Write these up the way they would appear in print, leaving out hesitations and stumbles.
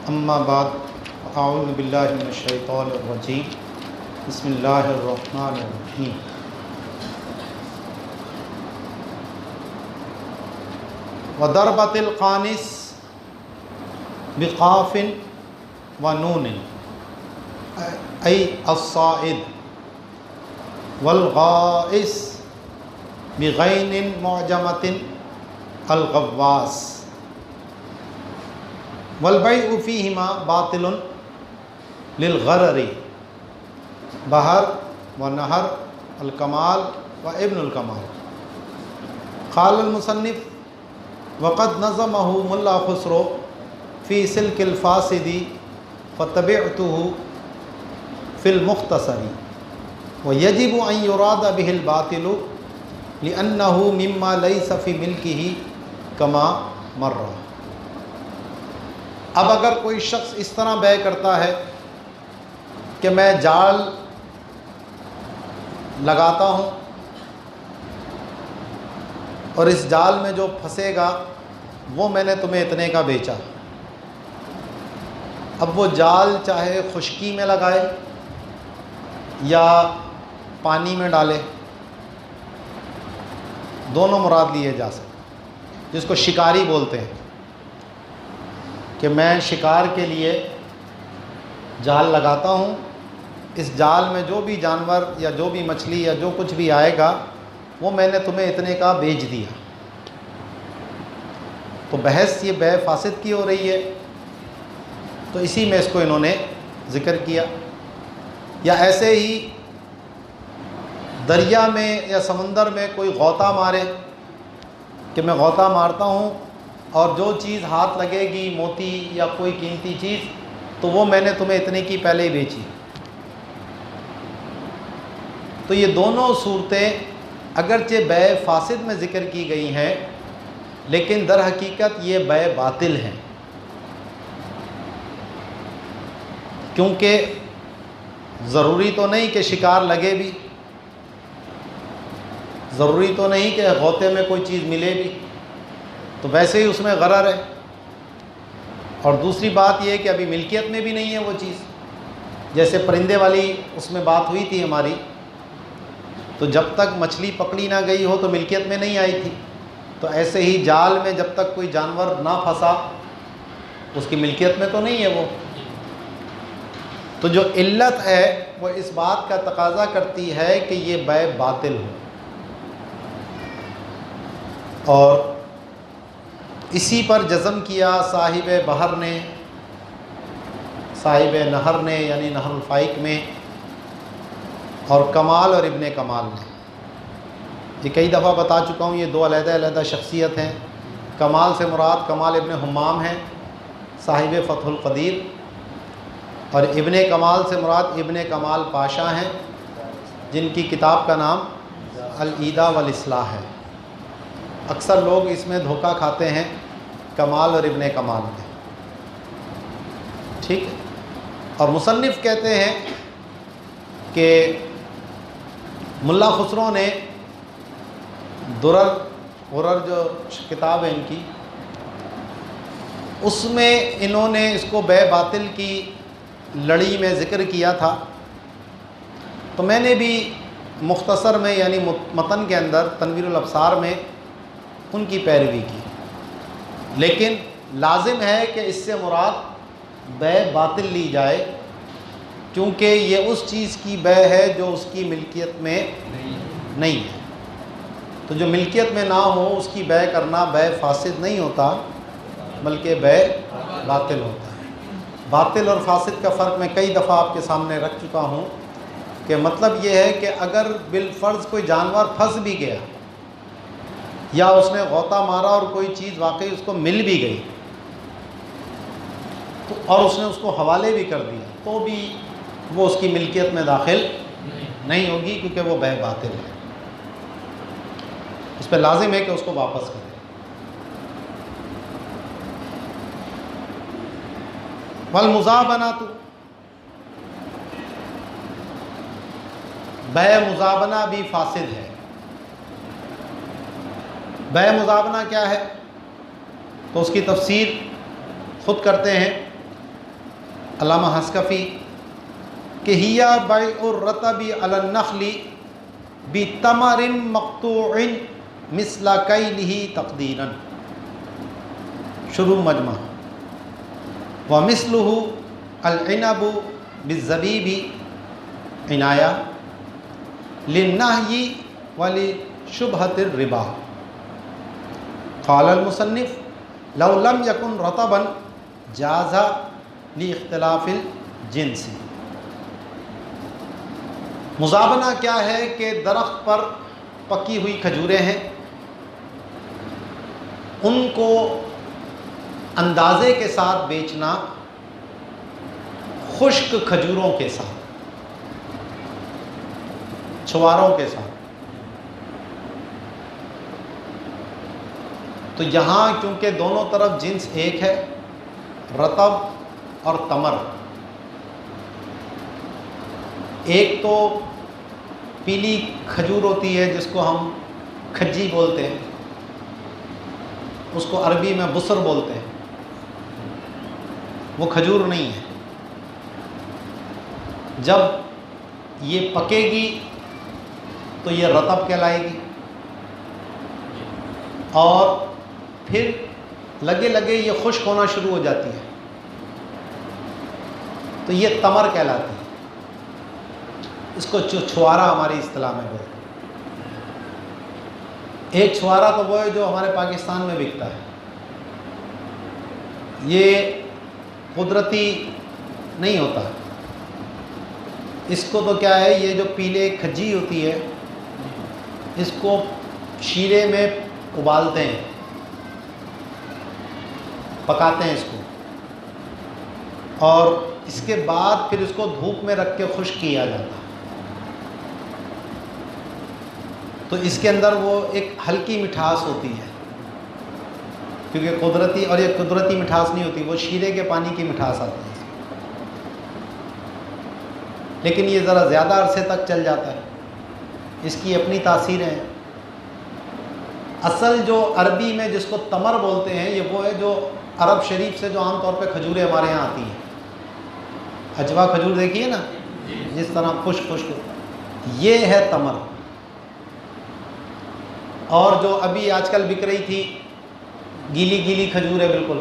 اما بعد اعوذ باللہ من الشیطان الرجیم بسم اللہ الرحمن الرحیم وضربت القانس بقاف ونون ای الصائد والغائس بغین معجمۃ الغواص والبیع فیہما باطل للغرر بحر و نہر الکمال و ابن الکمال. قال المصنف وقد نظمہ ملا خسرو فی سلک الفاسد فتبعته فی المختصر ویجب ان یراد به الباطل لأنه مما لیس فی ملکہ کما مر. اب اگر کوئی شخص اس طرح بیع کرتا ہے کہ میں جال لگاتا ہوں اور اس جال میں جو پھنسے گا وہ میں نے تمہیں اتنے کا بیچا، اب وہ جال چاہے خشکی میں لگائے یا پانی میں ڈالے، دونوں مراد لیے جا سکتے، جس کو شکاری بولتے ہیں کہ میں شکار کے لیے جال لگاتا ہوں، اس جال میں جو بھی جانور یا جو بھی مچھلی یا جو کچھ بھی آئے گا وہ میں نے تمہیں اتنے کا بیچ دیا. تو بحث یہ بیع فاسد کی ہو رہی ہے، تو اسی میں اس کو انہوں نے ذکر کیا. یا ایسے ہی دریا میں یا سمندر میں کوئی غوطہ مارے کہ میں غوطہ مارتا ہوں اور جو چیز ہاتھ لگے گی موتی یا کوئی قیمتی چیز تو وہ میں نے تمہیں اتنے کی پہلے ہی بیچی. تو یہ دونوں صورتیں اگرچہ بیع فاسد میں ذکر کی گئی ہیں لیکن در حقیقت یہ بیع باطل ہیں، کیونکہ ضروری تو نہیں کہ شکار لگے بھی، ضروری تو نہیں کہ غوطے میں کوئی چیز ملے بھی، تو ویسے ہی اس میں غرر ہے. اور دوسری بات یہ کہ ابھی ملکیت میں بھی نہیں ہے وہ چیز، جیسے پرندے والی اس میں بات ہوئی تھی ہماری، تو جب تک مچھلی پکڑی نہ گئی ہو تو ملکیت میں نہیں آئی تھی. تو ایسے ہی جال میں جب تک کوئی جانور نہ پھنسا اس کی ملکیت میں تو نہیں ہے وہ. تو جو علت ہے وہ اس بات کا تقاضا کرتی ہے کہ یہ بیع باطل ہو، اور اسی پر جزم کیا صاحب بحر نے، صاحب نہر نے یعنی نہر الفائق میں، اور کمال اور ابن کمال نے. یہ کئی دفعہ بتا چکا ہوں، یہ دو علیحدہ علیحدہ شخصیت ہیں. کمال سے مراد کمال ابن حمام ہیں صاحب فتح القدیر، اور ابن کمال سے مراد ابن کمال پاشا ہیں جن کی کتاب کا نام الایداء والاصلاح ہے. اکثر لوگ اس میں دھوکہ کھاتے ہیں کمال اور ابن کمال میں، ٹھیک ہے. اور مصنف کہتے ہیں کہ ملا خسرو نے غرر جو کتاب ہے ان کی، اس میں انہوں نے اس کو بیع باطل کی لڑی میں ذکر کیا تھا. تو میں نے بھی مختصر میں یعنی متن کے اندر تنویر الابصار میں ان کی پیروی کی، لیکن لازم ہے کہ اس سے مراد بیع باطل لی جائے، کیونکہ یہ اس چیز کی بیع ہے جو اس کی ملکیت میں نہیں ہے. تو جو ملکیت میں نہ ہو اس کی بیع کرنا بیع فاسد نہیں ہوتا بلکہ بیع باطل ہوتا ہے. باطل اور فاسد کا فرق میں کئی دفعہ آپ کے سامنے رکھ چکا ہوں کہ مطلب یہ ہے کہ اگر بالفرض کوئی جانور پھنس بھی گیا یا اس نے غوطہ مارا اور کوئی چیز واقعی اس کو مل بھی گئی تو اور اس نے اس کو حوالے بھی کر دیا تو بھی وہ اس کی ملکیت میں داخل نہیں ہوگی، کیونکہ وہ بیع باطل ہے. اس پہ لازم ہے کہ اس کو واپس کرے. والمزابنۃ، بیع مزابنہ بھی فاسد ہے. بیع مزابنہ کیا ہے تو اس کی تفسیر خود کرتے ہیں علامہ حسکفی کہ ہیا بیع الرطب علی النخل بتمر مقطوع مثل کیلہ تقدیرا، شروع مجمع، ومثلہ العنب بالزبیب عنایہ للنہی ولشبہۃ الربا۔ قال المصنف لو لم یکن رطبا جاز لاختلاف الجنس۔ مزابنہ کیا ہے کہ درخت پر پکی ہوئی کھجوریں ہیں، ان کو اندازے کے ساتھ بیچنا خشک کھجوروں کے ساتھ، چھواروں کے ساتھ۔ تو یہاں کیونکہ دونوں طرف جنس ایک ہے، رطب اور تمر، ایک تو پیلی کھجور ہوتی ہے جس کو ہم کھجی بولتے ہیں، اس کو عربی میں بسر بولتے ہیں، وہ کھجور نہیں ہے۔ جب یہ پکے گی تو یہ رطب کہلائے گی، اور پھر لگے لگے یہ خشک ہونا شروع ہو جاتی ہے تو یہ تمر کہلاتی ہے۔ اس کو چھوارا ہماری اصطلاح میں بولتے ہیں۔ ایک چھوارا تو وہ ہے جو ہمارے پاکستان میں بکتا ہے، یہ قدرتی نہیں ہوتا، اس کو تو کیا ہے، یہ جو پیلے کھجی ہوتی ہے اس کو شیرے میں ابالتے ہیں، پکاتے ہیں اس کو، اور اس کے بعد پھر اس کو دھوپ میں رکھ کے خشک کیا جاتا ہے، تو اس کے اندر وہ ایک ہلکی مٹھاس ہوتی ہے، کیونکہ قدرتی، اور یہ قدرتی مٹھاس نہیں ہوتی، وہ شیرے کے پانی کی مٹھاس آتی ہے، لیکن یہ ذرا زیادہ عرصے تک چل جاتا ہے، اس کی اپنی تاثیریں ہیں۔ اصل جو عربی میں جس کو تمر بولتے ہیں، یہ وہ ہے جو عرب شریف سے جو عام طور پہ کھجوریں ہمارے یہاں آتی ہیں، اجوا کھجور دیکھیے نا جس طرح خشک خشک، یہ ہے تمر۔ اور جو ابھی آج کل بک رہی تھی گیلی گیلی کھجور ہے، بالکل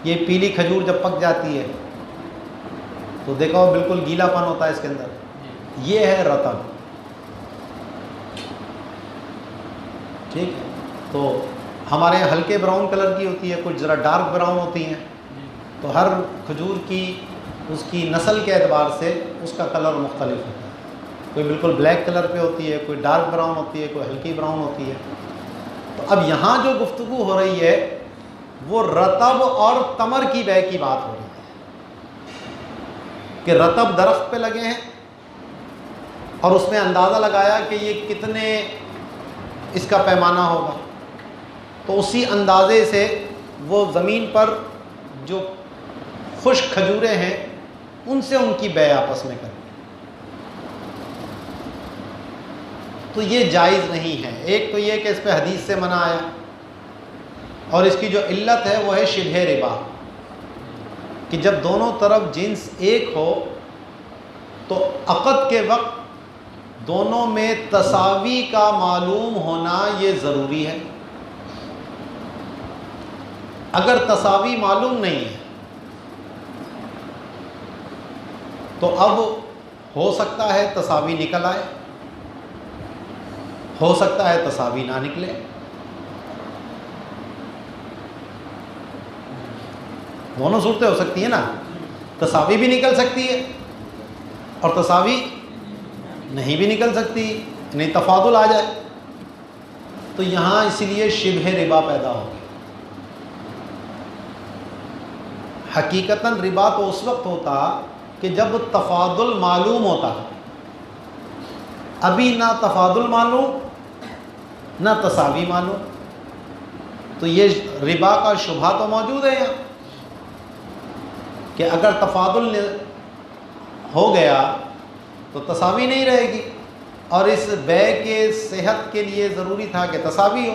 یہ پیلی کھجور جب پک جاتی ہے تو دیکھو بالکل گیلا پن ہوتا ہے اس کے اندر، یہ ہے رطب۔ ٹھیک ہے، تو ہمارے یہاں ہلکے براؤن کلر کی ہوتی ہے، کچھ ذرا ڈارک براؤن ہوتی ہیں، تو ہر کھجور کی اس کی نسل کے اعتبار سے اس کا کلر مختلف ہوتا ہے، کوئی بالکل بلیک کلر پہ ہوتی ہے، کوئی ڈارک براؤن ہوتی ہے، کوئی ہلکی براؤن ہوتی ہے۔ تو اب یہاں جو گفتگو ہو رہی ہے وہ رطب اور تمر کی بیع کی بات ہو رہی ہے، کہ رطب درخت پہ لگے ہیں اور اس میں اندازہ لگایا کہ یہ کتنے اس کا پیمانہ ہوگا، تو اسی اندازے سے وہ زمین پر جو خشک کھجوریں ہیں ان سے ان کی بیع آپس میں کریں، تو یہ جائز نہیں ہے۔ ایک تو یہ کہ اس پہ حدیث سے منع آیا، اور اس کی جو علت ہے وہ ہے شبہ ربا، کہ جب دونوں طرف جنس ایک ہو تو عقد کے وقت دونوں میں تساوی کا معلوم ہونا یہ ضروری ہے۔ اگر تساوی معلوم نہیں ہے تو اب ہو سکتا ہے تساوی نکل آئے، ہو سکتا ہے تساوی نہ نکلے، دونوں صورتیں ہو سکتی ہیں نا، تساوی بھی نکل سکتی ہے اور تساوی نہیں بھی نکل سکتی، نہیں تفاضل آ جائے، تو یہاں اسی لیے شبہ ربا پیدا ہو گیا۔ حقیقتاً ربا تو اس وقت ہوتا کہ جب تفاضل معلوم ہوتا، ابھی نہ تفاضل معلوم نہ تساوی معلوم، تو یہ ربا کا شبہ تو موجود ہے یہاں، کہ اگر تفاضل ہو گیا تو تساوی نہیں رہے گی، اور اس بیع کے صحت کے لیے ضروری تھا کہ تساوی ہو،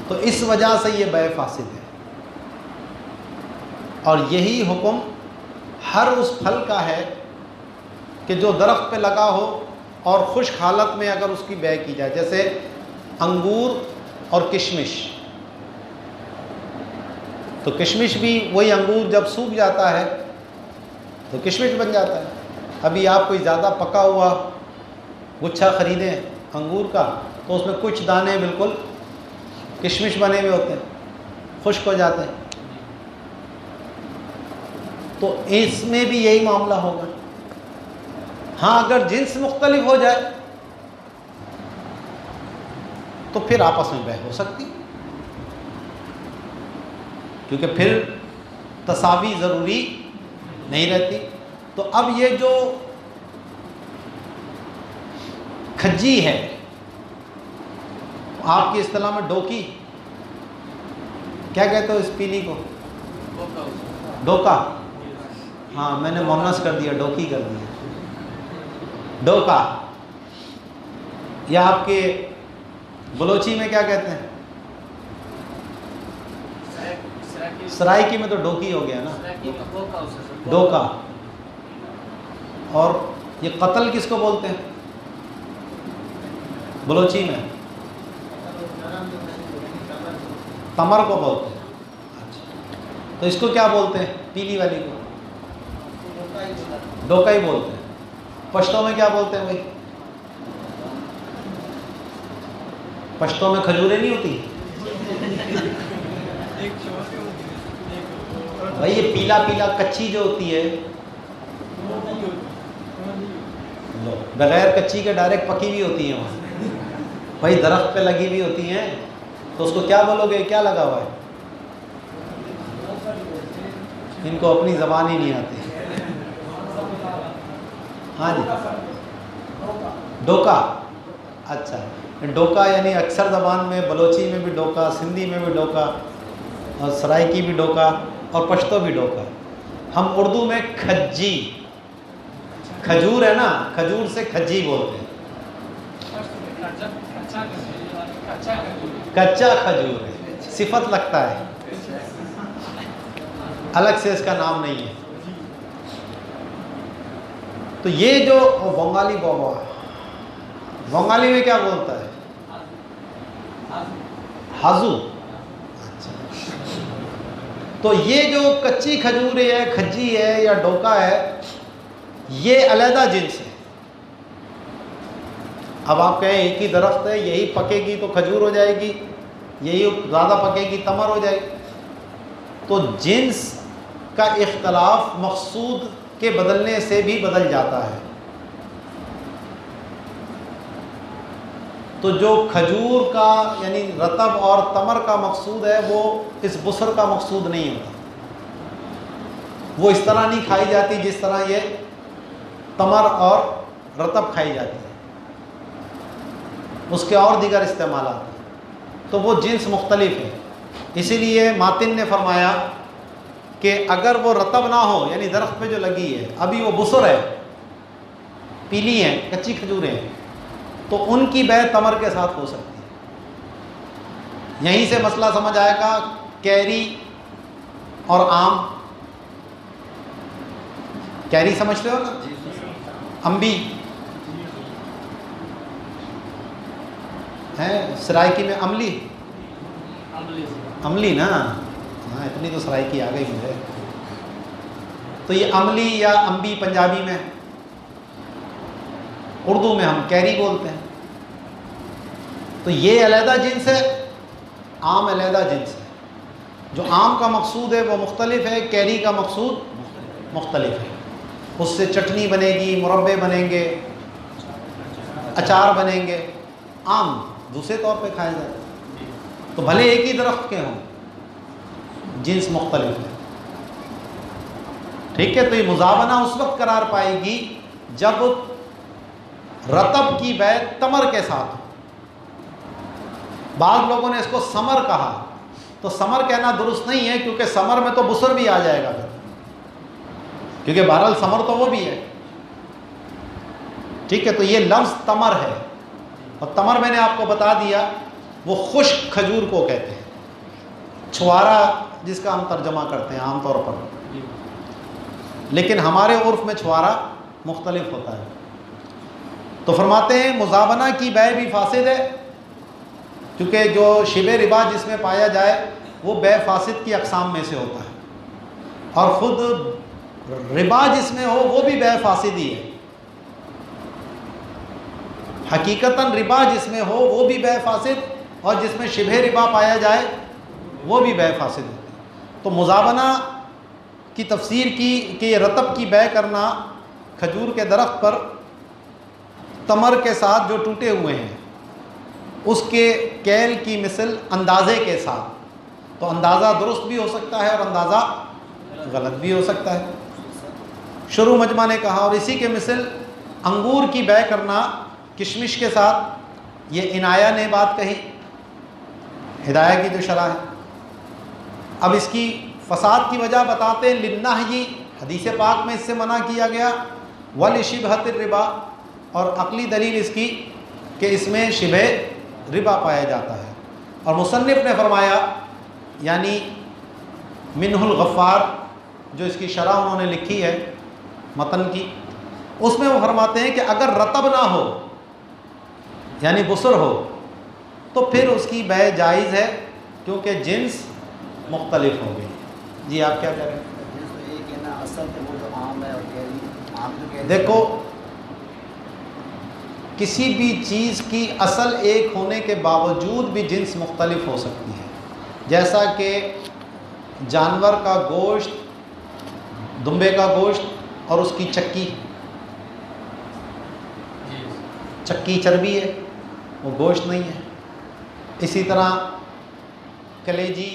تو اس وجہ سے یہ بیع فاسد ہے۔ اور یہی حکم ہر اس پھل کا ہے کہ جو درخت پہ لگا ہو اور خشک حالت میں اگر اس کی بیع کی جائے، جیسے انگور اور کشمش. تو کشمش بھی وہی انگور جب سوکھ جاتا ہے تو کشمش بن جاتا ہے. ابھی آپ کوئی زیادہ پکا ہوا گچھا خریدیں انگور کا تو اس میں کچھ دانے بالکل کشمش بنے ہوئے ہوتے ہیں، خشک ہو جاتے ہیں. تو اس میں بھی یہی معاملہ ہوگا. ہاں اگر جنس مختلف ہو جائے تو پھر آپس میں بیع ہو سکتی، کیونکہ پھر تساوی ضروری نہیں رہتی. تو اب یہ جو کھجی ہے، آپ کی اصطلاح میں ڈوکی، کیا کہتے ہو اس پیلی کو؟ ڈوکا. ہاں میں نے مونس کر دیا، ڈوکی کر دیا. ڈوکا، یا آپ کے بلوچی میں کیا کہتے ہیں؟ سرائکی میں تو ڈوکی ہو گیا نا، ڈوکا. اور یہ قتل کس کو بولتے ہیں بلوچی میں؟ تمر کو بولتے ہیں. تو اس کو کیا بولتے ہیں پیلی والی کو؟ ڈوکا ہی بولتے ہیں. پشتوں میں کیا بولتے ہیں بھائی؟ پشتوں میں کھجوریں نہیں ہوتی بھائی، یہ پیلا پیلا کچی جو ہوتی ہے، بغیر کچی کے ڈائریکٹ پکی بھی ہوتی ہیں وہاں بھائی، درخت پہ لگی ہوئی ہوتی ہیں. تو اس کو کیا بولو گے؟ کیا لگا ہوا ہے؟ ان کو اپنی زبان ہی نہیں آتی. ہاں جی، ڈوکا. اچھا، ڈوکا یعنی اکثر زبان میں بلوچی میں بھی ڈوکا، سندھی میں بھی ڈوکا، اور سرائکی بھی ڈوکا، اور پشتو بھی ڈوکا. ہم اردو میں کھجی، کھجور ہے نا، کھجور سے کھجی بولتے ہیں. کچا کھجور ہے، صفت لگتا ہے، الگ سے اس کا نام نہیں ہے. تو یہ جو بنگالی بابا، بنگالی میں کیا بولتا ہے؟ ہازو. تو یہ جو کچی کھجور ہے، کھجی ہے یا ڈوکا ہے، یہ علیحدہ جنس ہے. اب آپ کہیں ایک ہی درخت ہے، یہی پکے گی تو کھجور ہو جائے گی، یہی زیادہ پکے گی تمر ہو جائے گی. تو جنس کا اختلاف مقصود کے بدلنے سے بھی بدل جاتا ہے. تو جو کھجور کا یعنی رطب اور تمر کا مقصود ہے، وہ اس بسر کا مقصود نہیں ہوتا. وہ اس طرح نہیں کھائی جاتی جس طرح یہ تمر اور رطب کھائی جاتی ہے، اس کے اور دیگر استعمالات ہیں. تو وہ جنس مختلف ہے. اسی لیے ماتن نے فرمایا کہ اگر وہ رطب نہ ہو، یعنی درخت پہ جو لگی ہے ابھی وہ بسر ہے، پیلی ہیں، کچی کھجوریں ہیں، تو ان کی بیع تمر کے ساتھ ہو سکتی ہے. یہیں سے مسئلہ سمجھ آئے گا. کیری اور آم، کیری سمجھتے ہو نا، امبی ہے، سرائکی میں املی، املی نا، ہاں اتنی تو سرائکی آ گئی مجھے. تو یہ املی یا امبی پنجابی میں، اردو میں ہم کیری بولتے ہیں. تو یہ علیحدہ جنس ہے، آم علیحدہ جنس ہے. جو آم کا مقصود ہے وہ مختلف ہے، کیری کا مقصود مختلف ہے. اس سے چٹنی بنے گی، مربے بنیں گے، اچار بنیں گے. آم دوسرے طور پہ کھائے جاتے ہیں. تو بھلے ایک ہی درخت کے ہوں، جنس مختلف ہے. ٹھیک ہے. تو یہ مزابنہ اس وقت قرار پائے گی جب رطب کی بیع تمر کے ساتھ ہو. بعض لوگوں نے اس کو ثمر کہا، تو ثمر کہنا درست نہیں ہے، کیونکہ ثمر میں تو بسر بھی آ جائے گا پھر، کیونکہ بہرحال ثمر تو وہ بھی ہے. ٹھیک ہے. تو یہ لفظ تمر ہے، اور تمر میں نے آپ کو بتا دیا وہ خشک کھجور کو کہتے ہیں. چھوارا جس کا ہم ترجمہ کرتے ہیں عام طور پر، لیکن ہمارے عرف میں چھوارا مختلف ہوتا ہے۔ تو فرماتے ہیں مزابنہ کی بے بھی فاسد ہے، کیونکہ جو شبہ ربا جس میں پایا جائے وہ بے فاسد کی اقسام میں سے ہوتا ہے، اور خود ربا جس میں ہو وہ بھی بے فاسد ہی ہے۔ حقیقتاً ربا جس میں ہو وہ بھی بے فاسد، اور جس میں شبہ ربا پایا جائے وہ بھی بے فاسد ہوتی ہے۔ تو مزابنہ کی تفسیر کی کہ یہ رطب کی بے کرنا کھجور کے درخت پر تمر کے ساتھ جو ٹوٹے ہوئے ہیں اس کے کیل کی مثل اندازے کے ساتھ، تو اندازہ درست بھی ہو سکتا ہے اور اندازہ غلط بھی ہو سکتا ہے، شروع مجمع نے کہا۔ اور اسی کے مثل انگور کی بے کرنا کشمش کے ساتھ، یہ عنایہ نے بات کہی، ہدایہ کی جو شرح ہے۔ اب اس کی فساد کی وجہ بتاتے ہیں، للنہی حدیث پاک میں اس سے منع کیا گیا، ولشبہۃ الربا، اور عقلی دلیل اس کی کہ اس میں شبہ ربا پایا جاتا ہے۔ اور مصنف نے فرمایا، یعنی منہ الغفار جو اس کی شرح انہوں نے لکھی ہے متن کی، اس میں وہ فرماتے ہیں کہ اگر رطب نہ ہو یعنی بسر ہو تو پھر اس کی بے جائز ہے، کیونکہ جنس مختلف ہو گئی۔ جی آپ کیا کہہ رہے ہیں؟ دیکھو، کسی بھی چیز کی اصل ایک ہونے کے باوجود بھی جنس مختلف ہو سکتی ہے، جیسا کہ جانور کا گوشت، دمبے کا گوشت اور اس کی چکی چربی ہے، وہ گوشت نہیں ہے۔ اسی طرح کلیجی